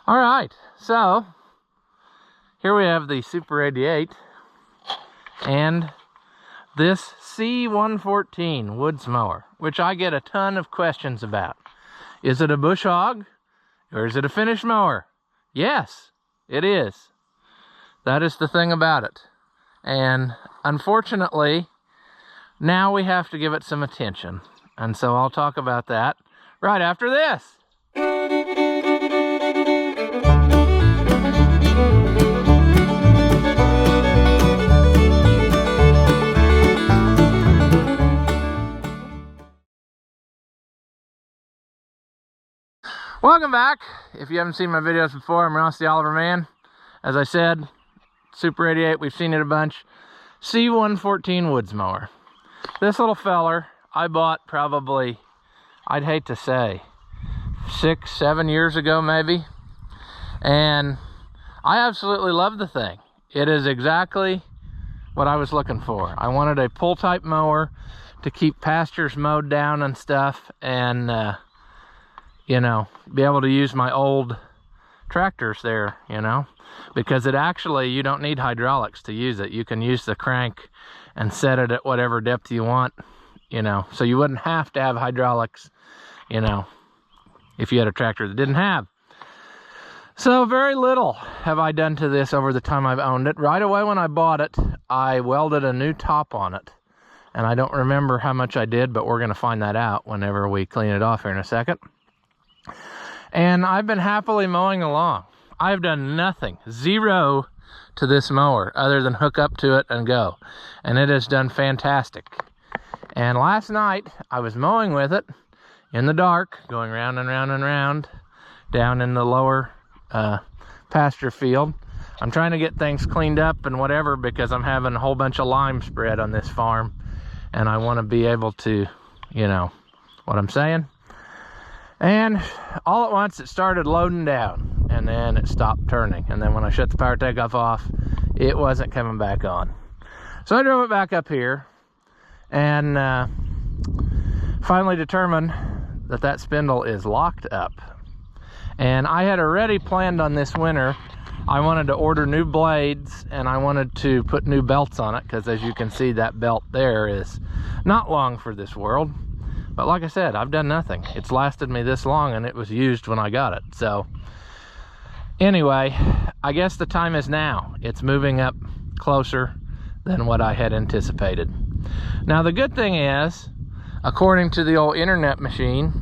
All right, so here we have the Super 88 and this C114 woods mower, which I get a ton of questions about. Is it a bush hog or is it a finish mower? Yes, it is. That is the thing about it. And unfortunately, now we have to give it some attention. And so I'll talk about that right after this. Welcome back. If you haven't seen my videos before, I'm Ross the Oliver Man. As I said, Super 88, we've seen it a bunch. C114 woods mower. This little feller I bought probably, I'd hate to say, 6-7 years ago maybe. And I absolutely love the thing. It is exactly what I was looking for. I wanted a pull type mower to keep pastures mowed down and stuff, and you know, be able to use my old tractors there, you know, because it actually, you don't need hydraulics to use it. You can use the crank and set it at whatever depth you want, you know, so you wouldn't have to have hydraulics, you know, if you had a tractor that didn't have. So very little have I done to this over the time I've owned it. Right away when I bought it, I welded a new top on it, and I don't remember how much I did, but we're going to find that out whenever we clean it off here in a second. And I've been happily mowing along. I've done nothing, zero, to this mower other than hook up to it and go. And it has done fantastic. And last night I was mowing with it in the dark, going round and round and round down in the lower pasture field. I'm trying to get things cleaned up and whatever, because I'm having a whole bunch of lime spread on this farm, and I want to be able to, you know what I'm saying. And all at once it started loading down, and then it stopped turning. And then when I shut the power takeoff off, it wasn't coming back on. So I drove it back up here and finally determined that that spindle is locked up. And I had already planned on this winter, I wanted to order new blades and I wanted to put new belts on it, because as you can see, that belt there is not long for this world. But like I said, I've done nothing. It's lasted me this long, and it was used when I got it. So anyway, I guess the time is now. It's moving up closer than what I had anticipated. Now the good thing is, according to the old internet machine,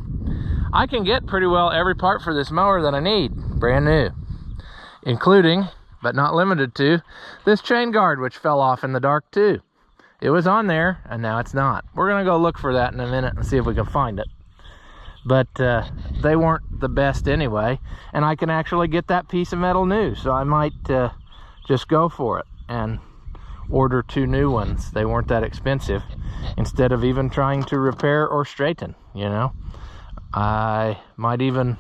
I can get pretty well every part for this mower that I need, brand new, including, but not limited to, this chain guard, which fell off in the dark too. It was on there, and now it's not. We're gonna go look for that in a minute and see if we can find it. But they weren't the best anyway, and I can actually get that piece of metal new, so I might just go for it and order 2 new ones. They weren't that expensive, instead of even trying to repair or straighten, you know. I might even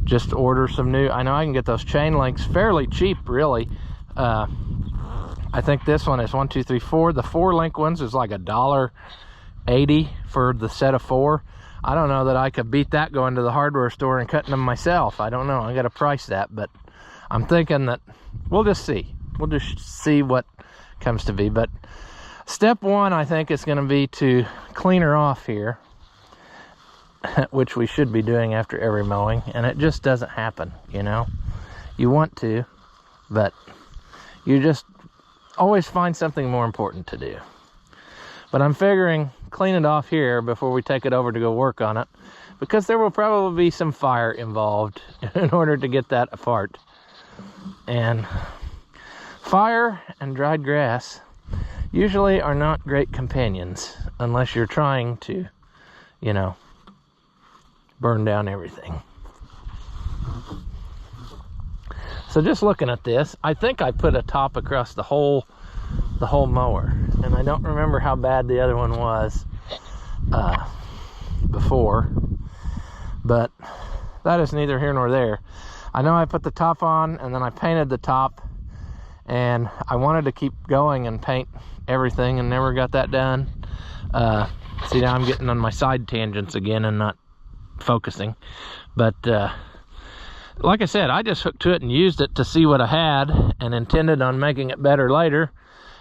just order some new, I know I can get those chain links fairly cheap, really. I think this one is 1, 2, 3, 4. The 4-link ones is like $1.80 for the set of 4. I don't know that I could beat that going to the hardware store and cutting them myself. I don't know. I got to price that, but I'm thinking that we'll just see. We'll just see what comes to be. But step 1, I think, is going to be to clean her off here, which we should be doing after every mowing, and it just doesn't happen, you know. You want to, but you just always find something more important to do. But I'm figuring clean it off here before we take it over to go work on it, because there will probably be some fire involved in order to get that apart. And fire and dried grass usually are not great companions unless you're trying to, you know, burn down everything. So just looking at this, I think I put a top across the whole mower, and I don't remember how bad the other one was before, but that is neither here nor there. I know I put the top on, and then I painted the top, and I wanted to keep going and paint everything and never got that done. See, now I'm getting on my side tangents again and not focusing, but like I said, I just hooked to it and used it to see what I had and intended on making it better later.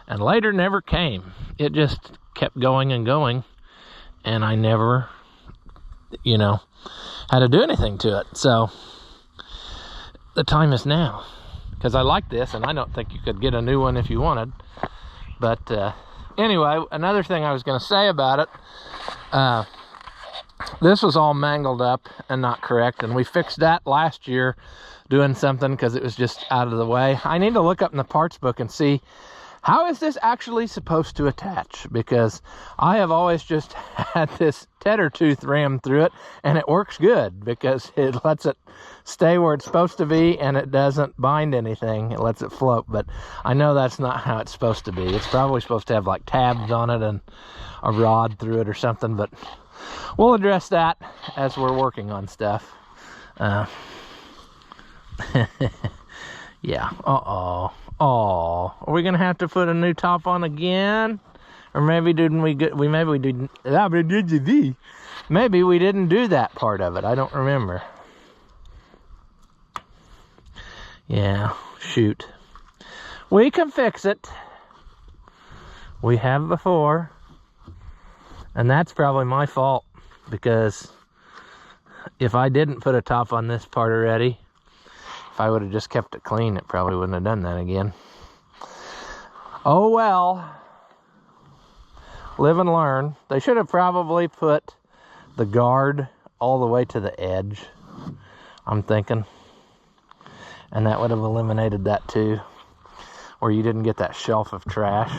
And later never came. It just kept going and going. And I never, you know, had to do anything to it. So the time is now. Because I like this, and I don't think you could get a new one if you wanted. But anyway, another thing I was going to say about it, this was all mangled up and not correct, and we fixed that last year doing something because it was just out of the way. I need to look up in the parts book and see, how is this actually supposed to attach? Because I have always just had this tedder tooth rammed through it, and it works good because it lets it stay where it's supposed to be, and it doesn't bind anything. It lets it float, but I know that's not how it's supposed to be. It's probably supposed to have like tabs on it and a rod through it or something, but we'll address that as we're working on stuff. Yeah, oh, are we gonna have to put a new top on again? Or maybe didn't we get, maybe we didn't do that part of it. I don't remember. Yeah, shoot. We can fix it. We have before. And that's probably my fault, because if I didn't put a top on this part already, if I would have just kept it clean, it probably wouldn't have done that again. Oh well. Live and learn. They should have probably put the guard all the way to the edge, I'm thinking. And that would have eliminated that too, where you didn't get that shelf of trash.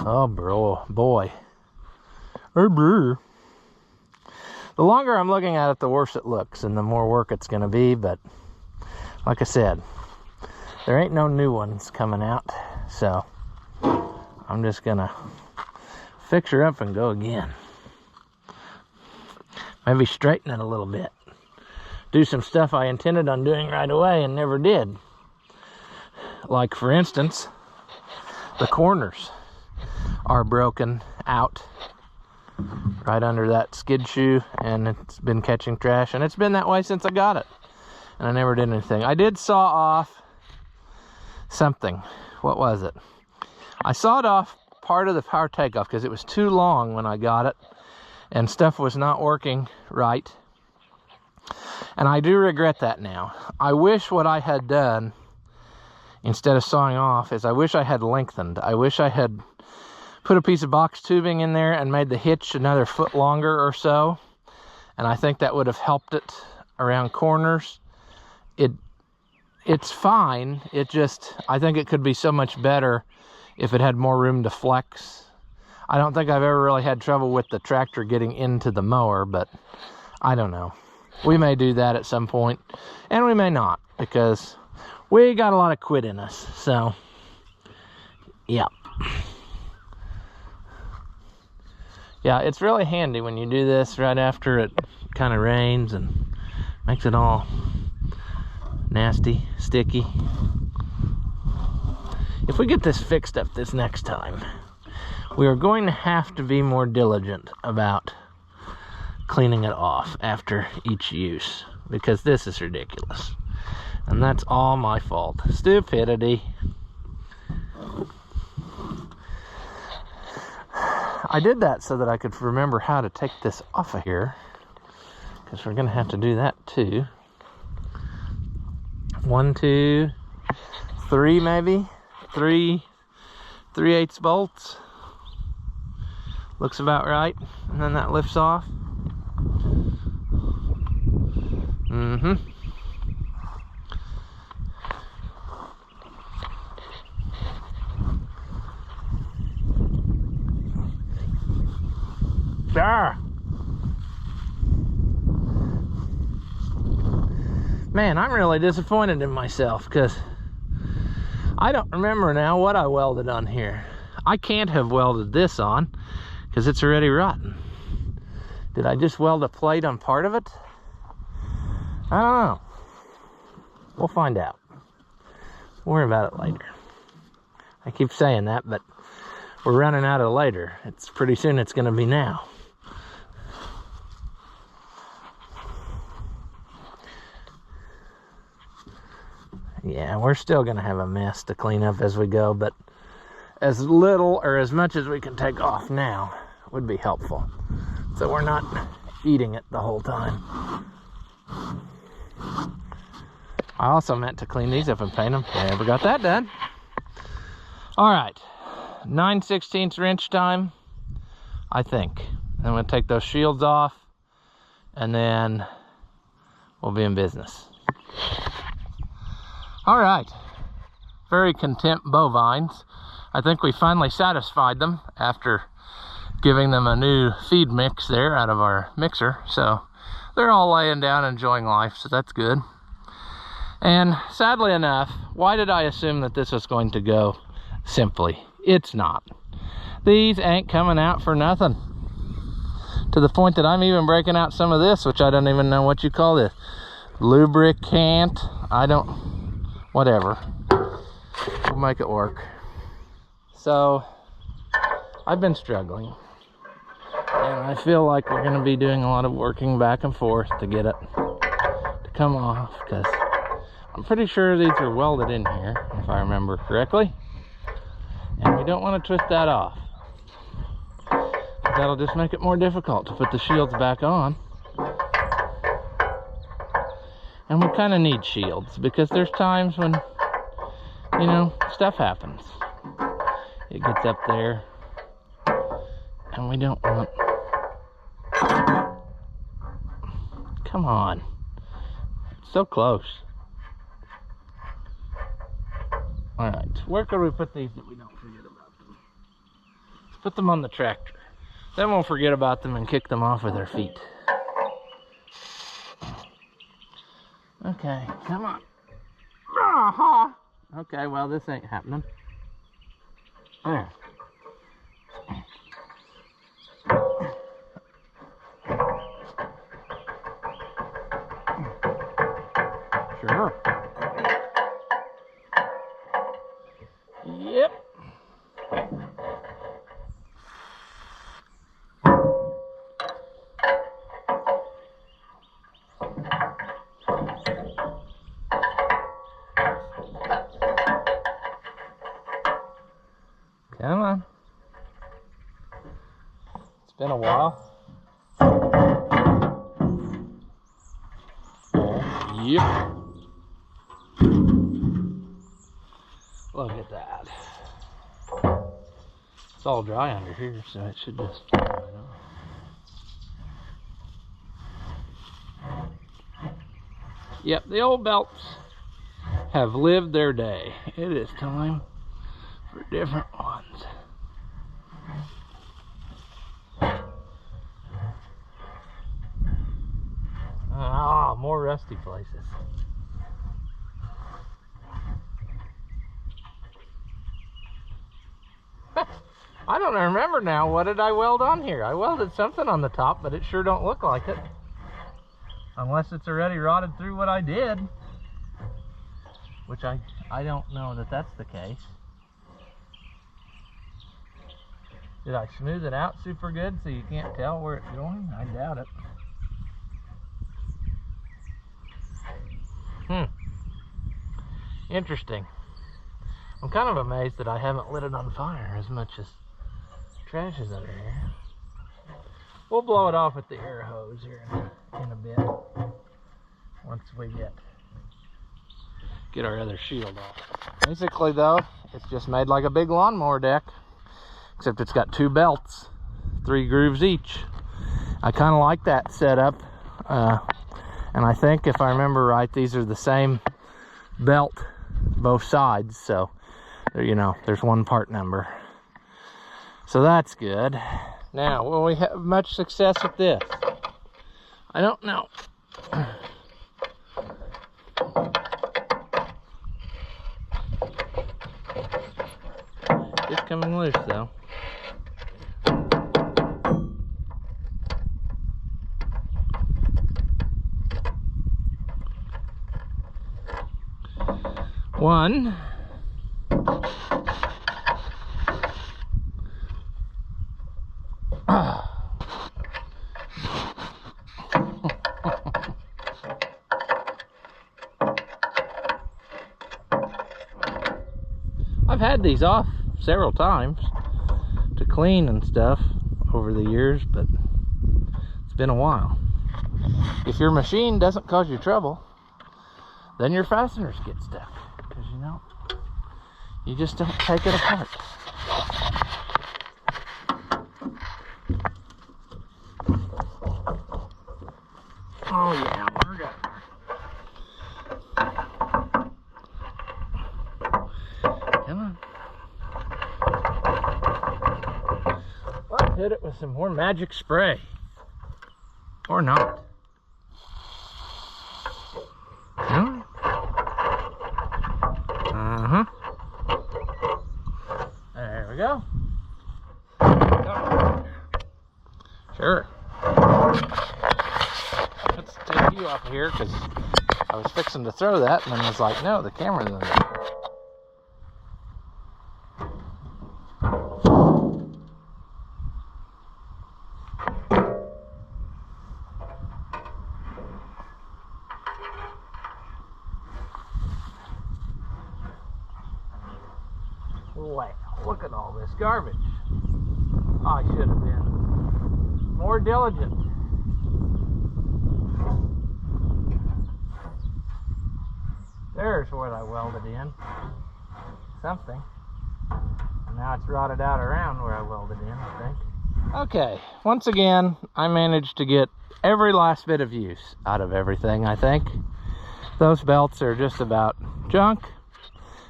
Oh, boy. The longer I'm looking at it, the worse it looks and the more work it's going to be. But like I said, there ain't no new ones coming out. So I'm just going to fix her up and go again. Maybe straighten it a little bit. Do some stuff I intended on doing right away and never did. Like, for instance, the corners are broken out right under that skid shoe, and it's been catching trash, and it's been that way since I got it, and I never did anything. I did saw off something. What was it? I sawed off part of the power takeoff because it was too long when I got it, and stuff was not working right, and I do regret that now. I wish what I had done instead of sawing off is I wish I had lengthened. I wish I had put a piece of box tubing in there and made the hitch another foot longer or so, and I think that would have helped it around corners. It's fine. It just, I think it could be so much better if it had more room to flex. I don't think I've ever really had trouble with the tractor getting into the mower, but I don't know. We may do that at some point, and we may not, because we got a lot of quit in us. So yeah. Yeah, it's really handy when you do this right after it kind of rains and makes it all nasty, sticky. If we get this fixed up this next time, we are going to have to be more diligent about cleaning it off after each use, because this is ridiculous. And that's all my fault. Stupidity. I did that so that I could remember how to take this off of here, because we're going to have to do that too. 1, 2, 3 maybe. 3/8 bolts. Looks about right. And then that lifts off. Ah. Man, I'm really disappointed in myself, because I don't remember now what I welded on here. I can't have welded this on because it's already rotten. Did I just weld a plate on part of it? I don't know. We'll find out. We'll worry about it later. I keep saying that, but we're running out of later. It's pretty soon it's going to be now. Yeah, we're still going to have a mess to clean up as we go, but as little or as much as we can take off now would be helpful, so we're not eating it the whole time. I also meant to clean these up and paint them. I never got that done. All right, 9/16 wrench time, I think. I'm going to take those shields off, and then we'll be in business. All right, very content bovines. I think we finally satisfied them after giving them a new feed mix there out of our mixer. So they're all laying down enjoying life, so that's good. And sadly enough, why did I assume that this was going to go simply? It's not. These ain't coming out for nothing. To the point that I'm even breaking out some of this, which I don't even know what you call this. Lubricant, whatever. We'll make it work. So, I've been struggling. And I feel like we're going to be doing a lot of working back and forth to get it to come off, because I'm pretty sure these are welded in here, if I remember correctly. And we don't want to twist that off. That'll just make it more difficult to put the shields back on. And we kind of need shields, because there's times when, you know, stuff happens. It gets up there, and we don't want... Come on. It's so close. Alright, where could we put these that we don't forget about them? Let's put them on the tractor. Then we'll forget about them and kick them off with our feet. Okay, come on. Okay, well, this ain't happening. There. Sure. Yep. Come on. It's been a while. Yep. Look at that. It's all dry under here, so it should just dry right off. Yep, the old belts have lived their day. It is time for different ones. Ah, more rusty places. I don't remember now. What did I weld on here? I welded something on the top, but it sure don't look like it. Unless it's already rotted through what I did. Which I don't know that that's the case. Did I smooth it out super good so you can't tell where it's going? I doubt it. Interesting. I'm kind of amazed that I haven't lit it on fire as much as trash is under here. We'll blow it off with the air hose here in a bit. Once we get our other shield off. Basically though, it's just made like a big lawnmower deck. Except it's got 2 belts, 3 grooves each. I kind of like that setup. And I think if I remember right, these are the same belt both sides. So, you know, there's one part number. So that's good. Now, will we have much success with this? I don't know. Just coming loose though. One. had these off several times to clean and stuff over the years, but it's been a while. If your machine doesn't cause you trouble, then your fasteners get stuck, because you know, you just don't take it apart. Oh yeah, we're good. Come on. Let's hit it with some more magic spray. Or not. Come on. There we go. Sure. Let's take you off of here, because I was fixing to throw that and then I was like, no, the camera's in there. Wow, look at all this garbage. I should have been more diligent. There's what I welded in. Something. And now it's rotted out around where I welded in, I think. Okay, once again, I managed to get every last bit of use out of everything, I think. Those belts are just about junk.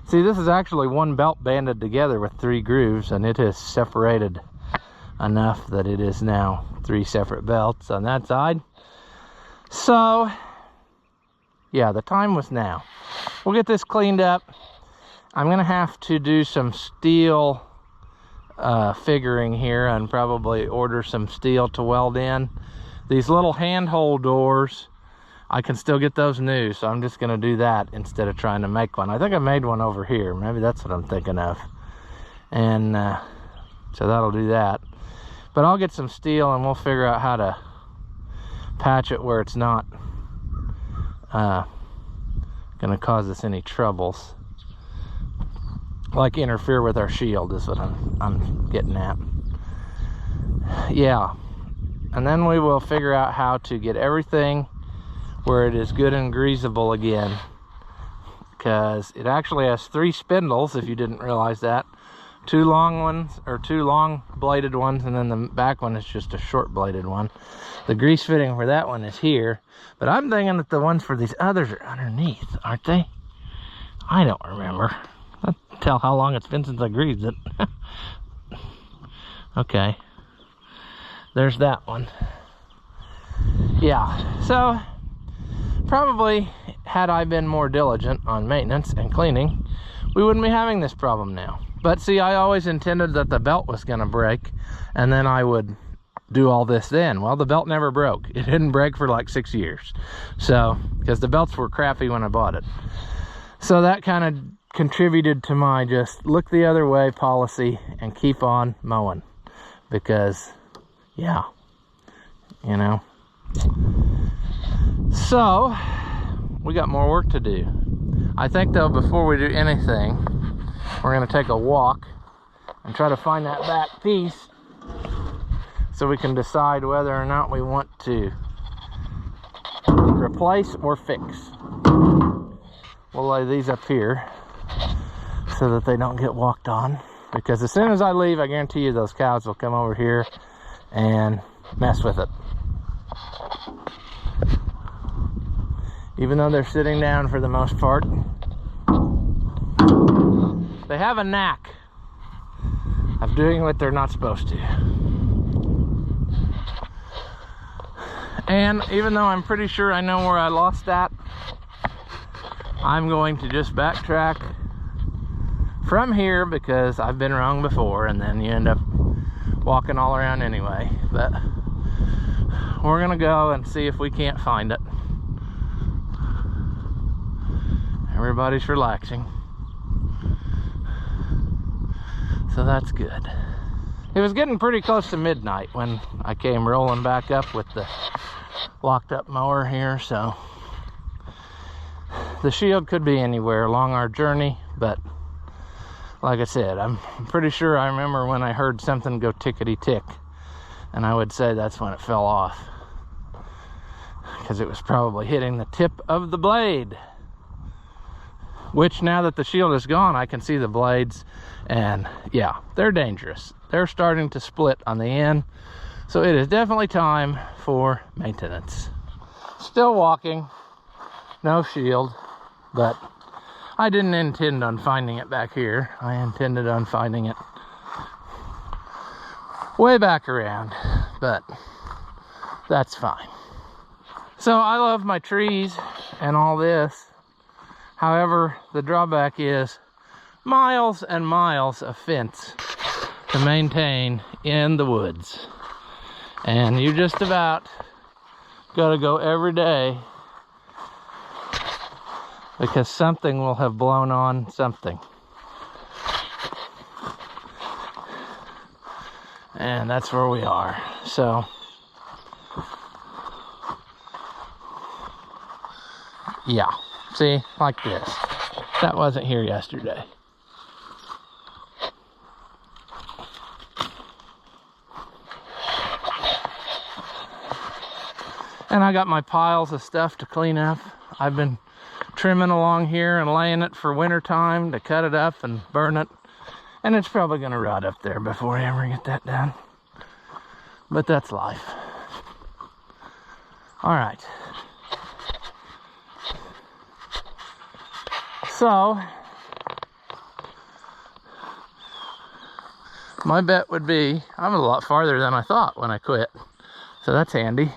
See, this is actually one belt banded together with 3 grooves, and it is separated enough that it is now 3 separate belts on that side. So, yeah, the time was now. We'll get this cleaned up. I'm gonna have to do some steel figuring here and probably order some steel to weld in. These little handhold doors, I can still get those new, so I'm just gonna do that instead of trying to make one. I think I made one over here. Maybe that's what I'm thinking of. And so that'll do that. But I'll get some steel and we'll figure out how to patch it where it's not gonna cause us any troubles. Like interfere with our shield is what I'm getting at. Yeah. And then we will figure out how to get everything where it is good and greasable again, because it actually has 3 spindles, if you didn't realize that. 2 long ones, or 2 long bladed ones, and then the back one is just a short bladed one. The grease fitting for that one is here, but I'm thinking that the ones for these others are underneath, aren't they? I don't remember. I'll tell how long it's been since I greased it. Okay, there's that one. Yeah, so probably had I been more diligent on maintenance and cleaning, we wouldn't be having this problem now. But see, I always intended that the belt was gonna break and then I would do all this then. Well, the belt never broke. It didn't break for like 6 years. So, because the belts were crappy when I bought it. So that kind of contributed to my just look the other way policy and keep on mowing. Because, yeah, you know. So, we got more work to do. I think though, before we do anything, we're gonna take a walk and try to find that back piece so we can decide whether or not we want to replace or fix. We'll lay these up here so that they don't get walked on, because as soon as I leave, I guarantee you those cows will come over here and mess with it. Even though they're sitting down for the most part, they have a knack of doing what they're not supposed to. And even though I'm pretty sure I know where I lost that, I'm going to just backtrack from here, because I've been wrong before and then you end up walking all around anyway. But we're gonna go and see if we can't find it. Everybody's relaxing, so that's good. It was getting pretty close to midnight when I came rolling back up with the locked up mower here, so the shield could be anywhere along our journey, but like I said, I'm pretty sure I remember when I heard something go tickety-tick, and I would say that's when it fell off, because it was probably hitting the tip of the blade, which now that the shield is gone, I can see the blades, and yeah, they're dangerous. They're starting to split on the end, so it is definitely time for maintenance. Still walking, no shield, but I didn't intend on finding it back here. I intended on finding it way back around, but that's fine. So I love my trees and all this. However, the drawback is miles and miles of fence to maintain in the woods. And you just about gotta go every day, because something will have blown on something. And that's where we are. So yeah, see, like this. That wasn't here yesterday. And I got my piles of stuff to clean up. I've been trimming along here and laying it for winter time to cut it up and burn it. And it's probably gonna rot up there before I ever get that done. But that's life. All right. So, my bet would be, I'm a lot farther than I thought when I quit. So that's handy.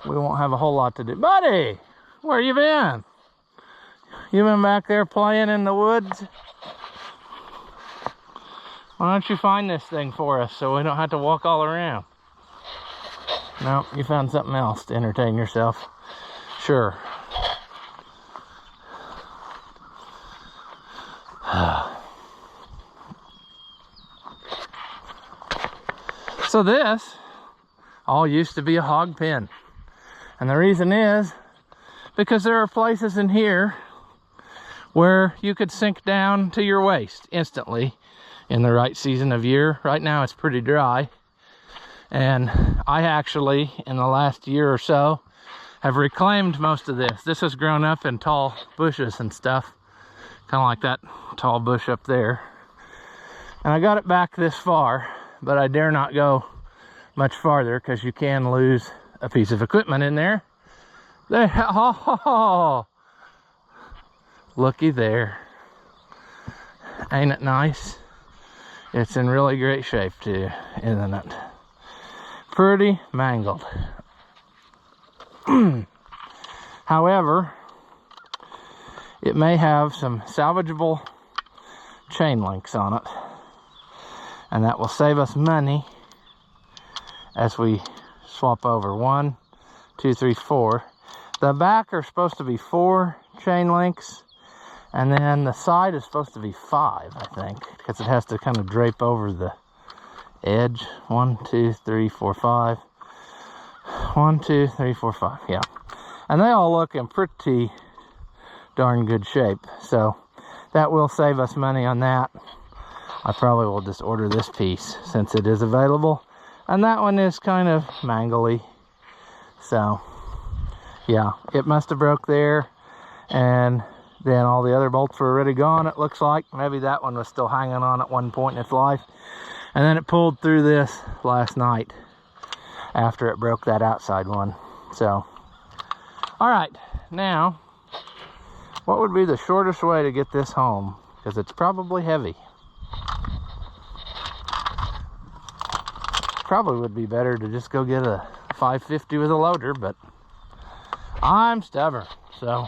We won't have a whole lot to do. Buddy, where you been? You been back there playing in the woods? Why don't you find this thing for us so we don't have to walk all around? No, you found something else to entertain yourself. Sure. So this all used to be a hog pen. And the reason is because there are places in here where you could sink down to your waist instantly in the right season of year. Right now it's pretty dry. And I actually, in the last year or so, have reclaimed most of this. This has grown up in tall bushes and stuff. Kind of like that tall bush up there. And I got it back this far, but I dare not go much farther because you can lose a piece of equipment in there. Oh, looky there. Ain't it nice? It's in really great shape too, isn't it? Pretty mangled. However, it may have some salvageable chain links on it, and that will save us money as we swap over. 1, 2, 3, 4. The back are supposed to be 4 chain links, and then the side is supposed to be 5, I think, because it has to kind of drape over the edge. 1, 2, 3, 4, 5. 1, 2, 3, 4, 5. Yeah, and they all look in pretty darn good shape, so that will save us money on that. I probably will just order this piece since it is available, and that one is kind of mangly. So yeah, it must have broke there, and then all the other bolts were already gone, it looks like. Maybe that one was still hanging on at one point in its life, and then it pulled through this last night after it broke that outside one. So all right, now what would be the shortest way to get this home, because it's probably heavy. Probably would be better to just go get a 550 with a loader, but I'm stubborn, so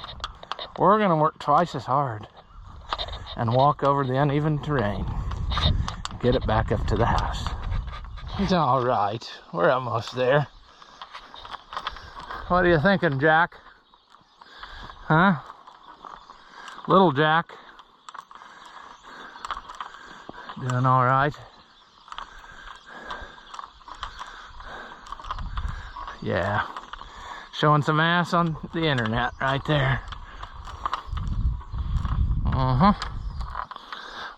we're gonna work twice as hard and walk over the uneven terrain and get it back up to the house. It's all right, we're almost there. What are you thinking, Jack? Huh? Little Jack? Doing all right? Yeah, showing some ass on the internet right there.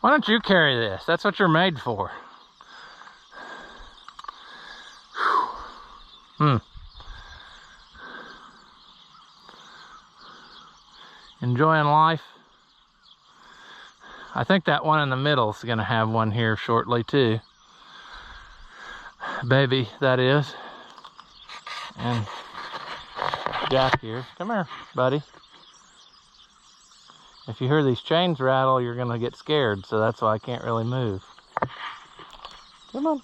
Why don't you carry this? That's what you're made for. Enjoying life. I think that one in the middle is going to have one here shortly too. Baby, that is. And Jack here. Come here, buddy. If you hear these chains rattle, you're going to get scared, so that's why I can't really move. Come on.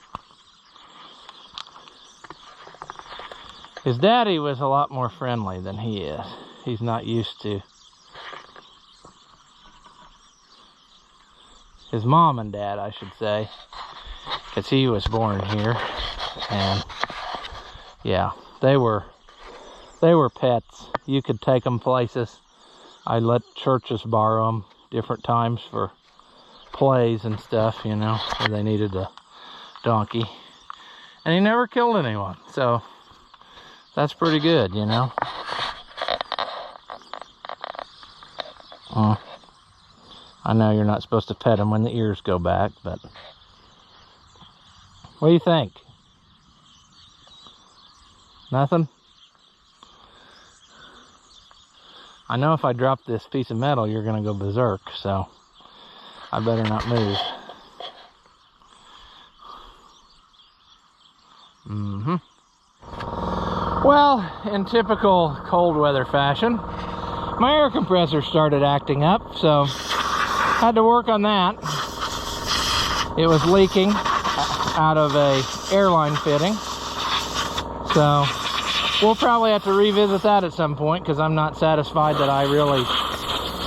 His daddy was a lot more friendly than he is. He's not used to. His mom and dad, I should say, because he was born here. And yeah, they were pets. You could take them places. I let churches borrow them different times for plays and stuff, you know, where they needed a donkey. And he never killed anyone, so that's pretty good, you know. I know you're not supposed to pet them when the ears go back, but what do you think? Nothing? I know if I drop this piece of metal, you're going to go berserk, so I better not move. Well, in typical cold weather fashion, my air compressor started acting up, so had to work on that. It was leaking out of a airline fitting, so we'll probably have to revisit that at some point because I'm not satisfied that I really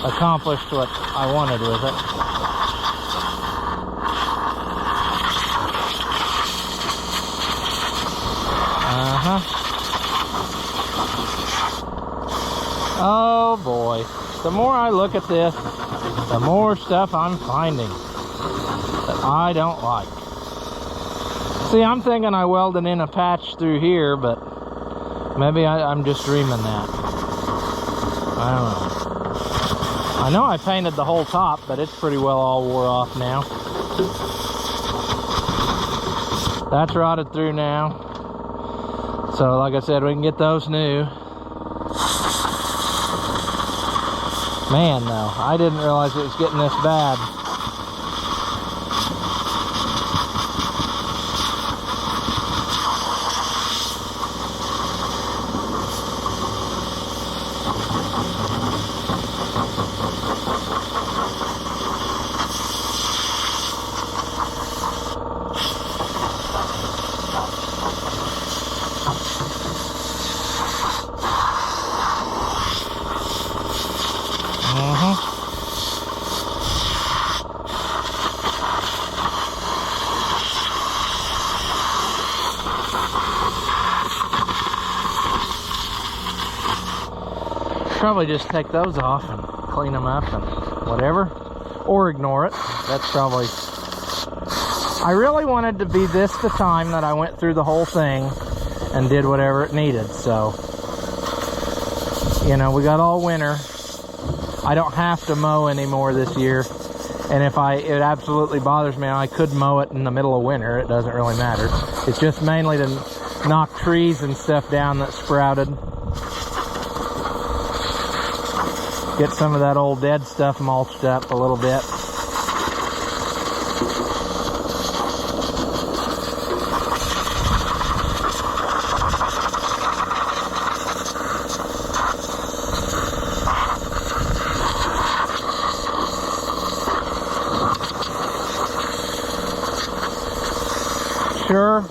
accomplished what I wanted with it. Oh boy, the more I look at this, the more stuff I'm finding that I don't like. See, I'm thinking I welded in a patch through here, but maybe I'm just dreaming that. I don't know. I know I painted the whole top, but it's pretty well all wore off now. That's rotted through now. So like I said, we can get those new. Man, though, I didn't realize it was getting this bad. Probably just take those off and clean them up and whatever, or ignore it. That's probably, I really wanted to be this the time that I went through the whole thing and did whatever it needed. So, you know, we got all winter. I don't have to mow anymore this year, and if it absolutely bothers me, I could mow it in the middle of winter. It doesn't really matter. It's just mainly to knock trees and stuff down that sprouted. Get some of that old dead stuff mulched up a little bit. Sure.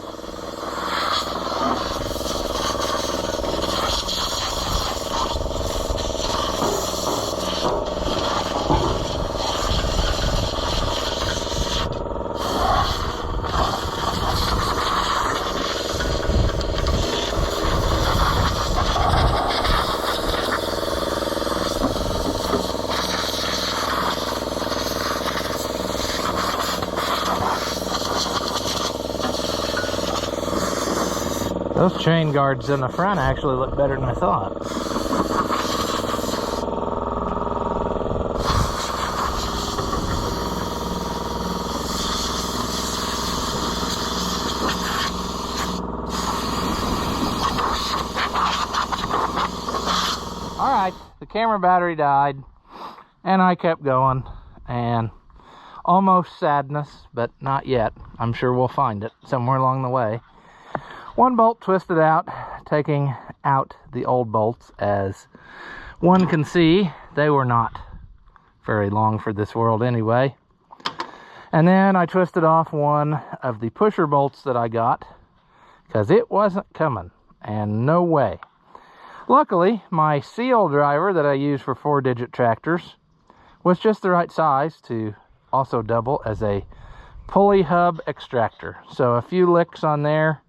Those chain guards in the front actually look better than I thought. right, the camera battery died, and I kept going, and almost sadness, but not yet. I'm sure we'll find it somewhere along the way. One bolt twisted out, taking out the old bolts. As one can see, they were not very long for this world anyway. And then I twisted off one of the pusher bolts that I got, because it wasn't coming, and no way. Luckily, my seal driver that I use for 4-digit tractors was just the right size to also double as a pulley hub extractor. So a few licks on there,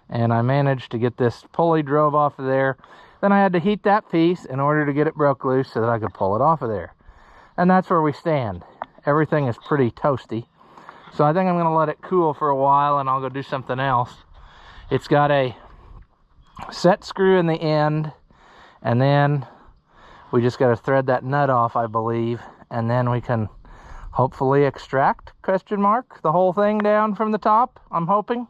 and I managed to get this pulley drove off of there. Then I had to heat that piece in order to get it broke loose so that I could pull it off of there. And that's where we stand. Everything is pretty toasty. So I think I'm gonna let it cool for a while and I'll go do something else. It's got a set screw in the end, and then we just gotta thread that nut off, I believe, and then we can hopefully extract, the whole thing down from the top, I'm hoping.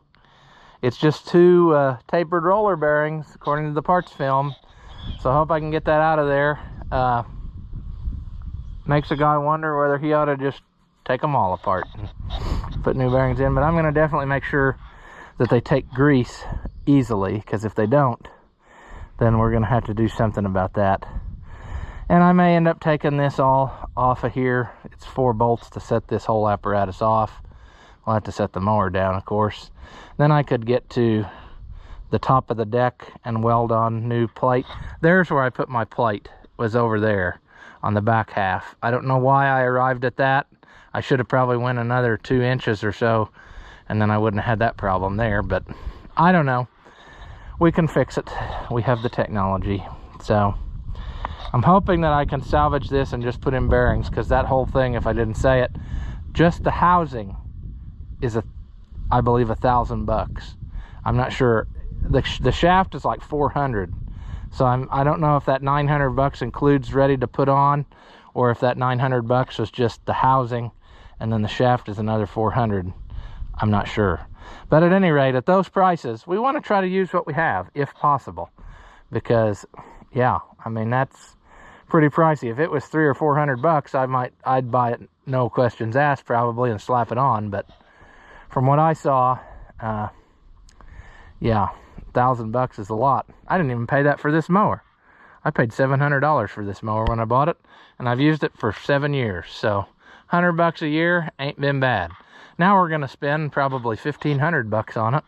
It's just 2 tapered roller bearings, according to the parts film. So I hope I can get that out of there. Makes a guy wonder whether he ought to just take them all apart and put new bearings in. But I'm gonna definitely make sure that they take grease easily, because if they don't, then we're gonna have to do something about that. And I may end up taking this all off of here. It's 4 bolts to set this whole apparatus off. We'll have to set the mower down, of course. Then I could get to the top of the deck and weld on new plate. There's where I put my plate, was over there on the back half. I don't know why I arrived at that. I should have probably went another 2 inches or so, and then I wouldn't have had that problem there, but I don't know. We can fix it. We have the technology. So I'm hoping that I can salvage this and just put in bearings, because that whole thing, if I didn't say it, just the housing is I believe $1,000. I'm not sure. The shaft is like 400. So I don't know if that $900 includes ready to put on, or if that $900 was just the housing and then the shaft is another 400. I'm not sure. But at any rate, at those prices, we want to try to use what we have if possible, because yeah, I mean, that's pretty pricey. If it was $300 or $400, I'd buy it, no questions asked, probably, and slap it on. But from what I saw, yeah, $1,000 is a lot. I didn't even pay that for this mower. I paid $700 for this mower when I bought it, and I've used it for 7 years. So $100 a year ain't been bad. Now we're gonna spend probably $1,500 on it,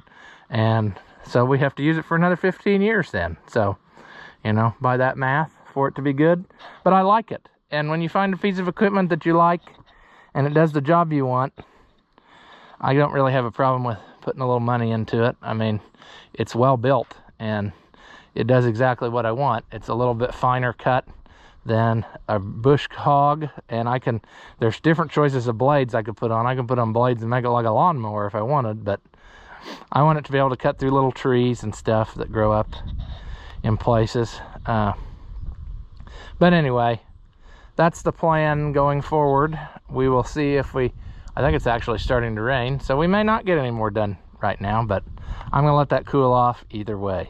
and so we have to use it for another 15 years then. So, you know, by that math, for it to be good. But I like it, and when you find a piece of equipment that you like and it does the job you want, I don't really have a problem with putting a little money into it. I mean, it's well built and it does exactly what I want. It's a little bit finer cut than a bush hog, and there's different choices of blades I could put on. I can put on blades and make it like a lawnmower if I wanted, but I want it to be able to cut through little trees and stuff that grow up in places. But anyway, that's the plan going forward. We will see if I think it's actually starting to rain, so we may not get any more done right now, but I'm gonna let that cool off either way.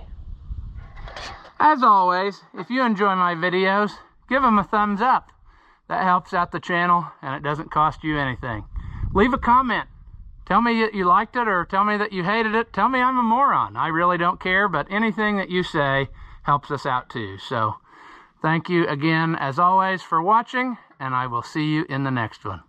As always, if you enjoy my videos, give them a thumbs up. That helps out the channel and it doesn't cost you anything. Leave a comment. Tell me that you liked it, or tell me that you hated it. Tell me I'm a moron. I really don't care, but anything that you say helps us out too. So thank you again, as always, for watching, and I will see you in the next one.